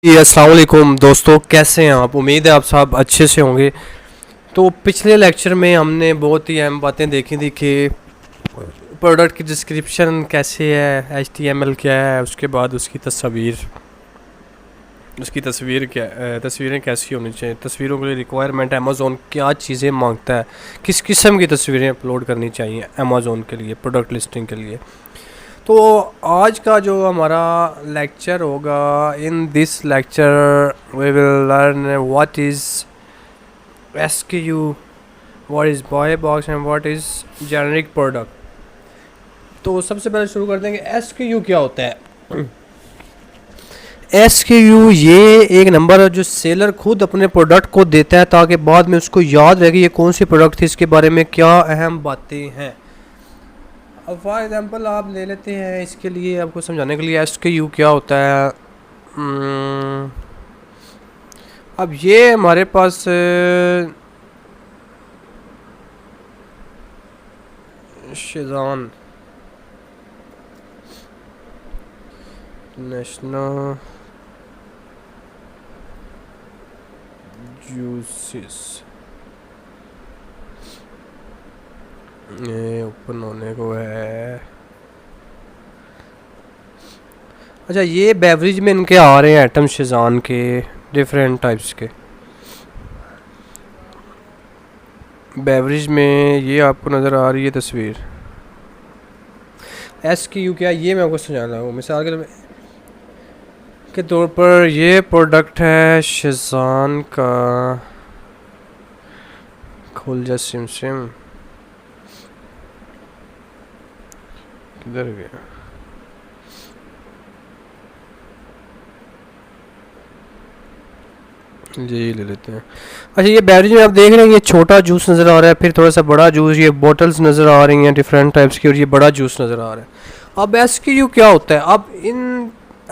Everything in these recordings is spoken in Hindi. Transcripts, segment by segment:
जी, अस्सलाम वालेकुम दोस्तों, कैसे हैं आप? उम्मीद है आप सब अच्छे से होंगे। तो पिछले लेक्चर में हमने बहुत ही अहम बातें देखी थी कि प्रोडक्ट की डिस्क्रिप्शन कैसे है, एचटीएमएल क्या है, उसके बाद उसकी तस्वीर क्या तस्वीरें कैसी होनी चाहिए, तस्वीरों के लिए रिक्वायरमेंट अमेज़ोन क्या चीज़ें मांगता है, किस किस्म की तस्वीरें अपलोड करनी चाहिए अमेज़ोन के लिए प्रोडक्ट लिस्टिंग के लिए। तो आज का जो हमारा लेक्चर होगा, in this lecture we will learn what is SKU, what is buy box and what is generic product. तो सबसे पहले शुरू करते हैं कि एसक्यू क्या होता है। एसक्यू ये एक नंबर है जो सेलर खुद अपने प्रोडक्ट को देता है ताकि बाद में उसको याद रहे कि ये कौन सी प्रोडक्ट थी, इसके बारे में क्या अहम बातें हैं। अब फॉर एग्ज़ाम्पल आप ले लेते हैं, इसके लिए आपको समझाने के लिए एसक्यू क्या होता है। अब ये हमारे पास शेज़वान नेशनल जूसेस ये ओपन होने को है। अच्छा, ये बेवरेज में इनके आ रहे हैं आइटम शेज़वान के डिफरेंट टाइप्स के बेवरेज में। ये आपको नज़र आ रही है तस्वीर। एसक्यू क्या, ये मैं आपको समझा रहा हूँ। मिसाल के तौर पर ये प्रोडक्ट है शेज़वान का, खुल जा सिम किधर गया। जी ले लेते हैं। अच्छा, ये बेवरेज में आप देख रहे हैं, ये छोटा जूस नज़र आ रहा है, फिर थोड़ा सा बड़ा जूस, ये बॉटल्स नज़र आ रही हैं डिफरेंट टाइप्स की, और ये बड़ा जूस नज़र आ रहा है। अब एसक्यू क्या होता है?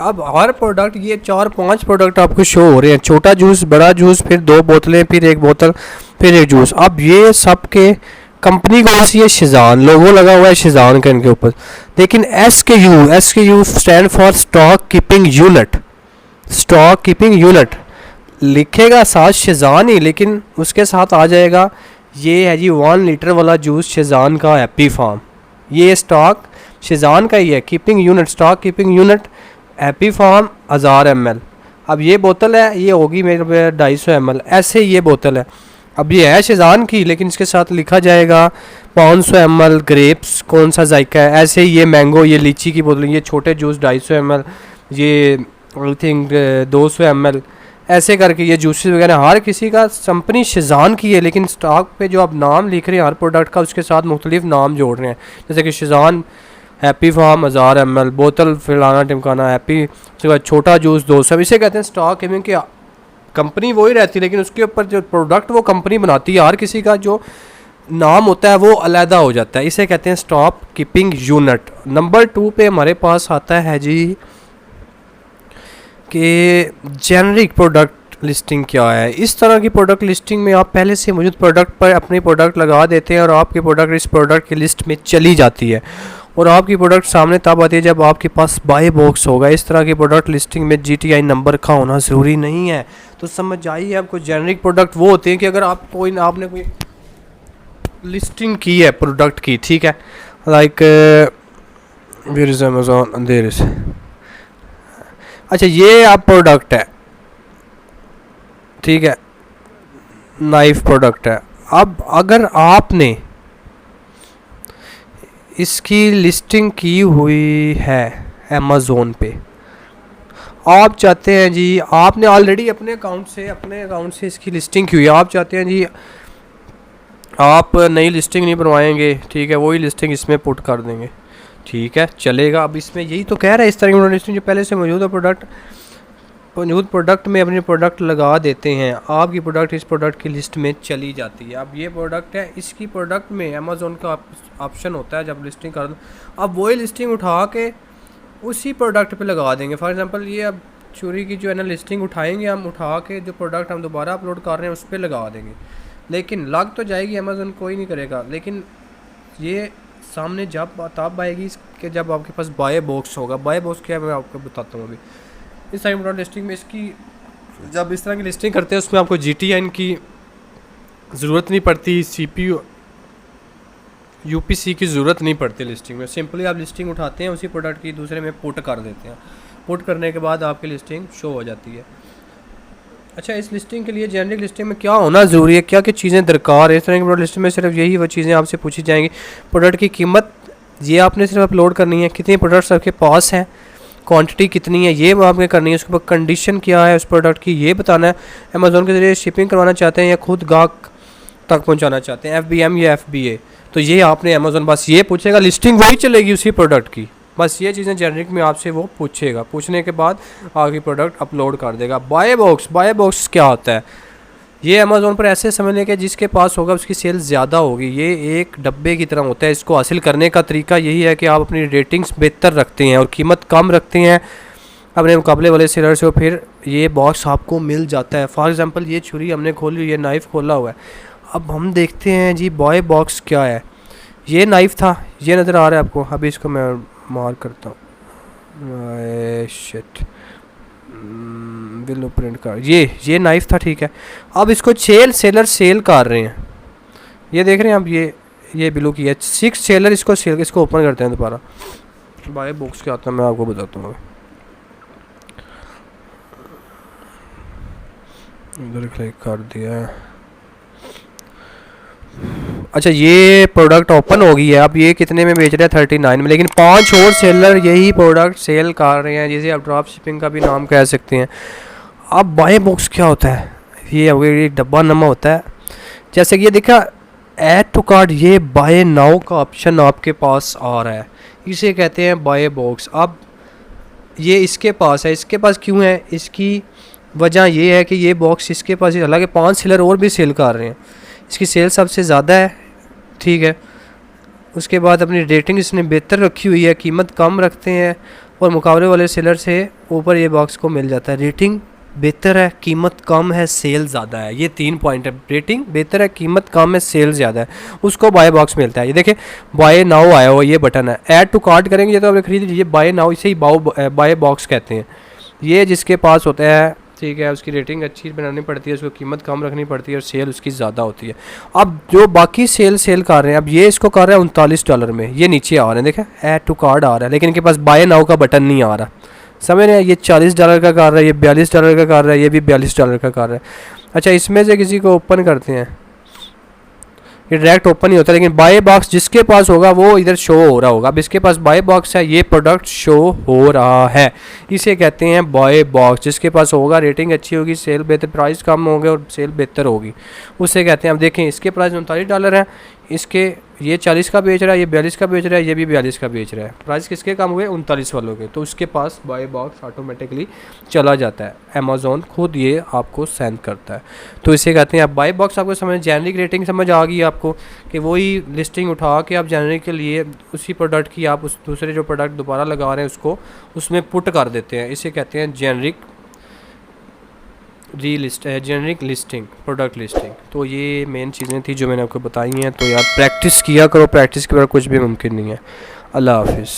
अब हर प्रोडक्ट, ये 4-5 प्रोडक्ट आपको शो हो रहे हैं, छोटा जूस, बड़ा जूस, फिर 2 बोतलें, फिर 1 बोतल, फिर 1 जूस। अब ये सब के कंपनी कौन सी है? शेज़वान, लोगो लगा हुआ है शेज़वान का इनके ऊपर। लेकिन SQ stand for stock keeping unit. Stock keeping unit लिखेगा साथ शेज़वान ही, लेकिन उसके साथ आ जाएगा ये है जी 1 लीटर वाला जूस शेज़वान का हैप्पी फार्म। ये स्टॉक शेज़वान का ही है, keeping unit, stock keeping unit Happy Farm 1000 ml। अब ये बोतल है, ये होगी मेरे पे 250 ml। ऐसे ये बोतल है, अब ये है शेज़वान की, लेकिन इसके साथ लिखा जाएगा 500 ml ग्रेप्स, कौन सा जायका है। ऐसे ये मैंगो, ये लीची की बोतल, ये छोटे जूस 250 ml, ये आई थिंक 200 ml। ऐसे करके ये जूसेस वगैरह हर किसी का कंपनी शेज़वान की है, लेकिन स्टॉक पे जो आप नाम लिख रहे हैं हर प्रोडक्ट का, उसके साथ मुख्तलिफ नाम जोड़ रहे हैं। जैसे कि शेज़वान हैप्पी फार्म 1000 ml, बोतल फिलाना टिमकाना हैप्पी, उसके बाद छोटा जूस 200। इसे कहते हैं स्टॉक कीपिंग की। कंपनी वही रहती है, लेकिन उसके ऊपर जो प्रोडक्ट वो कंपनी बनाती है, हर किसी का जो नाम होता है वो अलहदा हो जाता है। इसे कहते हैं स्टॉक कीपिंग यूनिट। नंबर 2 पे हमारे पास आता है जी कि जेनरिक प्रोडक्ट लिस्टिंग क्या है। इस तरह की प्रोडक्ट लिस्टिंग में आप पहले से मौजूद प्रोडक्ट पर अपनी प्रोडक्ट लगा देते हैं और आपकी प्रोडक्ट इस प्रोडक्ट की लिस्ट में चली जाती है, और आपकी प्रोडक्ट सामने तब आती है जब आपके पास बाय बॉक्स होगा। इस तरह की प्रोडक्ट लिस्टिंग में जीटीआई नंबर का होना ज़रूरी नहीं है। तो समझ आइए आपको, जेनरिक प्रोडक्ट वो होते हैं कि अगर आपने कोई लिस्टिंग की है प्रोडक्ट की, ठीक है, like where is Amazon, there is. अच्छा, ये आप प्रोडक्ट है, ठीक है, नाइफ प्रोडक्ट है। अब अगर आपने इसकी लिस्टिंग की हुई है अमेज़ोन पे, आप चाहते हैं जी, आपने ऑलरेडी अपने अकाउंट से इसकी लिस्टिंग की हुई है, आप चाहते हैं जी आप नई लिस्टिंग नहीं बनवाएंगे, ठीक है, वही लिस्टिंग इसमें पुट कर देंगे, ठीक है, चलेगा। अब इसमें यही तो कह रहा है, इस तरह की लिस्टिंग जो पहले से मौजूद प्रोडक्ट में अपनी प्रोडक्ट लगा देते हैं, आपकी प्रोडक्ट इस प्रोडक्ट की लिस्ट में चली जाती है। अब ये प्रोडक्ट है, इसकी प्रोडक्ट में अमेज़ोन का ऑप्शन होता है जब लिस्टिंग कर दो, अब वही लिस्टिंग उठा के उसी प्रोडक्ट पे लगा देंगे। फॉर एग्जांपल ये अब चूड़ी की जो है ना लिस्टिंग उठाएंगे हम, उठा के जो प्रोडक्ट हम दोबारा अपलोड कर रहे हैं उस पर लगा देंगे, लेकिन लग तो जाएगी, अमेज़ोन कोई नहीं करेगा। लेकिन ये सामने जब तब आएगी कि जब आपके पास बाय बॉक्स होगा। बाय बॉक्स क्या है मैं आपको बताता हूँ अभी। इस टाइम प्रोडक्ट लिस्टिंग में इसकी जब इस तरह की लिस्टिंग करते हैं उसमें आपको GTN की ज़रूरत नहीं पड़ती, CPU UPC की ज़रूरत नहीं पड़ती लिस्टिंग में। सिंपली आप लिस्टिंग उठाते हैं उसी प्रोडक्ट की दूसरे में पुट कर देते हैं, पुट करने के बाद आपकी लिस्टिंग शो हो जाती है। अच्छा, इस लिस्टिंग के लिए जेनरिक लिस्टिंग में क्या होना ज़रूरी है, क्या क्या चीज़ें दरकार है? इस तरह की प्रोडक्ट लिस्टिंग में सिर्फ यही वो चीज़ें आपसे पूछी जाएंगी। प्रोडक्ट की कीमत ये आपने सिर्फ अपलोड करनी है, कितने प्रोडक्ट्स आपके पास हैं, क्वांटिटी कितनी है ये आपने करनी है, उसके बाद कंडीशन क्या है उस प्रोडक्ट की ये बताना है। अमेज़ॉन के ज़रिए शिपिंग करवाना चाहते हैं या खुद गाहक तक पहुंचाना चाहते हैं, FBM या FBA, तो ये आपने अमेज़ॉन बस ये पूछेगा, लिस्टिंग वही चलेगी उसी प्रोडक्ट की, बस ये चीज़ें जेनरिक में आपसे वो पूछेगा, पूछने के बाद आगे प्रोडक्ट अपलोड कर देगा। बाय बॉक्स क्या होता है? ये अमेज़ॉन पर ऐसे समझ लें कि जिसके पास होगा उसकी सेल ज़्यादा होगी, ये एक डब्बे की तरह होता है। इसको हासिल करने का तरीका यही है कि आप अपनी रेटिंग्स बेहतर रखते हैं और कीमत कम रखते हैं अपने मुकाबले वाले सेलर से, फिर ये बॉक्स आपको मिल जाता है। फॉर एग्ज़ाम्पल ये छुरी हमने खोली, ये नाइफ़ खोला हुआ है। अब हम देखते हैं जी बाय बॉक्स क्या है। ये नाइफ़ था, ये नज़र आ रहा है आपको, अभी इसको मैं मार करता हूँ, शिट, बिलो प्रिंट कार्ड, ये नाइफ़ था, ठीक है। अब इसको 6 सेलर सेल कर रहे हैं, ये देख रहे हैं आप, ये बिलो की है, 6 सेलर इसको ओपन करते हैं दोबारा। बाय बॉक्स क्या आता है मैं आपको बताता हूँ। इधर क्लिक कर दिया है। अच्छा, ये प्रोडक्ट ओपन हो गई है। अब ये कितने में बेच रहे हैं? 39 में, लेकिन 5 और सेलर यही प्रोडक्ट सेल कर रहे हैं, जिसे आप ड्रॉप शिपिंग का भी नाम कह सकते हैं। अब बाय बॉक्स क्या होता है? ये एक डब्बा नमा होता है, जैसे कि ये देखा ऐड टू कार्ड, ये बाय नाउ का ऑप्शन आपके पास आ रहा है, इसे कहते हैं बाय बॉक्स। अब ये इसके पास है, इसके पास क्यों है? इसकी वजह ये है कि ये बॉक्स इसके पास, हालांकि 5 सेलर और भी सेल कर रहे हैं, इसकी सेल सबसे ज़्यादा है, ठीक है। उसके बाद अपनी रेटिंग इसने बेहतर रखी हुई है, कीमत कम रखते हैं और मुकाबले वाले सेलर से ऊपर ये बॉक्स को मिल जाता है। रेटिंग बेहतर है, कीमत कम है, सेल ज़्यादा है, ये 3 पॉइंट है। रेटिंग बेहतर है, कीमत कम है, सेल ज़्यादा है, उसको बाय बॉक्स मिलता है। ये देखिए बाय नाउ आया हुआ, ये बटन है, ऐड टू कार्ट करेंगे ये तो आपने खरीद लीजिए, बाय नाउ इसे ही बाय बॉक्स कहते हैं। ये जिसके पास होता है, ठीक है, उसकी रेटिंग अच्छी बनानी पड़ती है, उसको कीमत कम रखनी पड़ती है और सेल उसकी ज़्यादा होती है। अब जो बाकी सेल कर रहे हैं, अब ये इसको कर रहा है $39 में, ये नीचे आ रहे हैं, देखें ऐड टू कार्ड आ रहा है, लेकिन इनके पास बाय नाउ का बटन नहीं आ रहा, समझ रहे हैं? ये $40 का कर रहा है, ये $42 का कर रहा है, ये भी $42 का कर रहा है। अच्छा, इसमें से किसी को ओपन करते हैं, ये डायरेक्ट ओपन ही होता है, लेकिन बाय बॉक्स जिसके पास होगा वो इधर शो हो रहा होगा। अब इसके पास बाय बॉक्स है, ये प्रोडक्ट शो हो रहा है, इसे कहते हैं बाय बॉक्स। जिसके पास होगा, रेटिंग अच्छी होगी, सेल बेहतर, प्राइस कम होंगे और सेल बेहतर होगी, उसे कहते हैं। अब देखें इसके प्राइस $39 है, इसके ये 40 का बेच रहा है, ये 42 का बेच रहा है, ये भी 42 का बेच रहा है। प्राइस किसके कम हुए? 39 वालों के, तो उसके पास बाय बॉक्स ऑटोमेटिकली चला जाता है, अमेज़ॉन खुद ये आपको सेंड करता है, तो इसे कहते हैं। अब बाय बॉक्स आपको समझ, जेनरिक रेटिंग समझ आ गई आपको कि वही लिस्टिंग उठा के आप जेनरिक के लिए उसी प्रोडक्ट की आप उस दूसरे जो प्रोडक्ट दोबारा लगा रहे हैं उसको उसमें पुट कर देते हैं, इसे कहते हैं generic generic listing, product listing. तो ये मेन चीज़ें थी जो मैंने आपको बताई हैं। तो यार प्रैक्टिस किया करो, प्रैक्टिस के बाद कुछ भी मुमकिन नहीं है। अल्लाह हाफिज़।